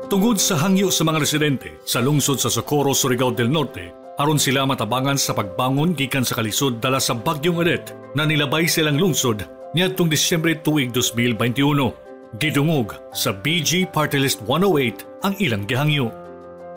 Tungod sa hangyo sa mga residente sa lungsod sa Socorro, Surigao del Norte, aron sila matabangan sa pagbangon gikan sa kalisod dala sa bagyong Odette na nilabay silang lungsod niadtong Disyembre tuig 2021. Gidungog sa BG Party List 108 ang ilang gihangyo.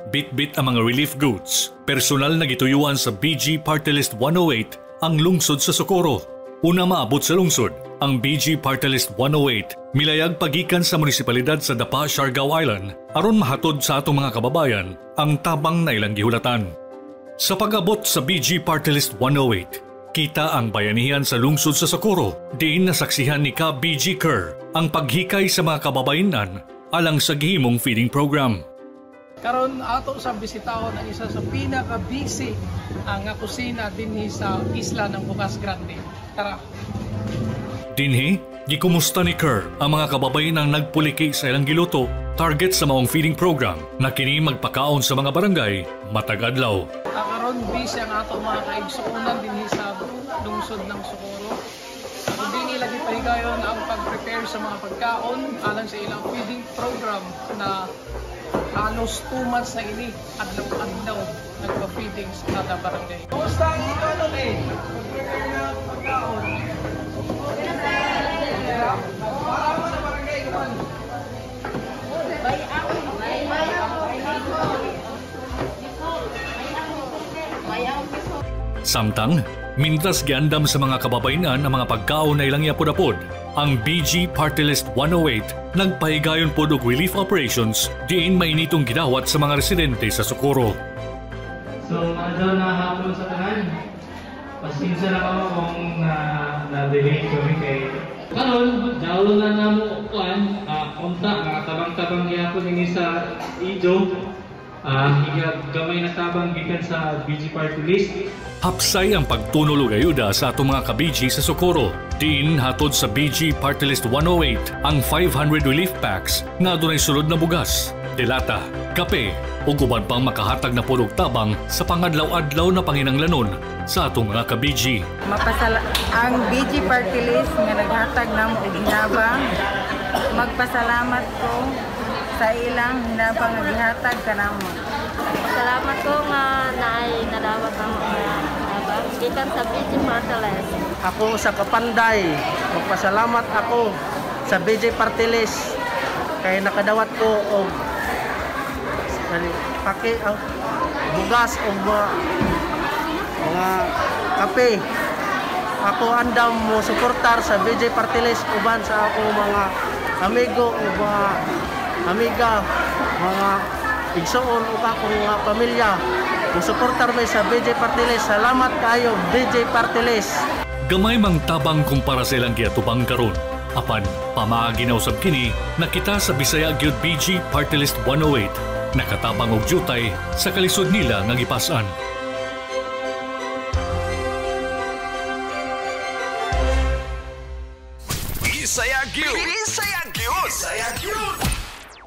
Bit-bit ang mga relief goods. Personal na gituyuan sa BG Party List 108 ang lungsod sa Socorro. Una maabot sa lungsod, ang BG Party List 108 milayag pagikan sa munisipalidad sa Dapa, Siargao Island aron mahatod sa atong mga kababayan ang tabang na ilang gihulatan. Sa pag-abot sa BG Party List 108, kita ang bayanihan sa lungsod sa Socorro diin nasaksihan ni Ka BG Kerr ang paghikay sa mga kababayanan alang sa gihimong feeding program. Karon ato sa bisitahon ang isa sa pinaka-busy ang kusina dinhi sa isla ng Bukas Grande. Tara. Dinhi, gikumusta ni Kerr ang mga kababayan ang nagpuliki sa ilang giluto target sa maong feeding program na kini magpakaon sa mga barangay matag adlaw. Karon busy ang ato mga kaigsuonan dinhi sa lungsod ng Socorro. Hindi nila gipahigayon ang pag-prepare sa mga pagkaon alang sa ilang feeding program na halos 2 months na ini adlaw-adlaw nagpa-feeding sa kada barangay. Kumusta ang ikanon pag-prepare na pagkaon? Para mo sa barangay kaman. Samtang, mintas giandam sa mga kababayan ang mga pagkaon na ilang yapod-apod, ang BG Party List 108 nagpahigayon pod og relief operations diin mainitong gidawat sa mga residente sa Socorro. So, adlaw na hapon sa tanan. Pasensya na kamo kung na-delay kami kay karon dawlo na namo kuan konta mga tabang-tabang gyapon dinhi sa Ijo. Gamay na tabang gikan sa BG Party List. Hapsay ang pagtunulog ayuda sa atong mga ka-BG sa Socorro. Diin hatod sa BG Party List 108 ang 500 relief packs nga adunay sulod na bugas, delata, kape ug uban pang makahatag na pulog tabang sa pangadlaw-adlaw na panginanglanon sa atong mga ka-BG. Ang BG Party List nga naghatag namo og hinabang, magpasalamat ko sa ilang hinabang nga gihatag kanamo. Salamat ko nga naay nadawat ang mga hinabang gikan sa BG Party List. Ako sa Kapanday, magpasalamat ako sa BG Party List kay nakadawat ko og paki ang bugas o mga kape. Ako andam mo suportar sa BG Party List uban sa ako mga amigo o mga amiga, mga igsoon o akong mga pamilya. Musuportar may sa BG Party List. Salamat kayo BG Party List. Gamay mang tabang kumpara sa ilang giatubang karon. Apan, pamaaginaw sab kini nakita sa Bisaya gyud BG Party List 108 nakatabang og jutay sa kalisod nila nga gipas-an. Bisaya gyud! Bisaya gyud! Bisaya gyud!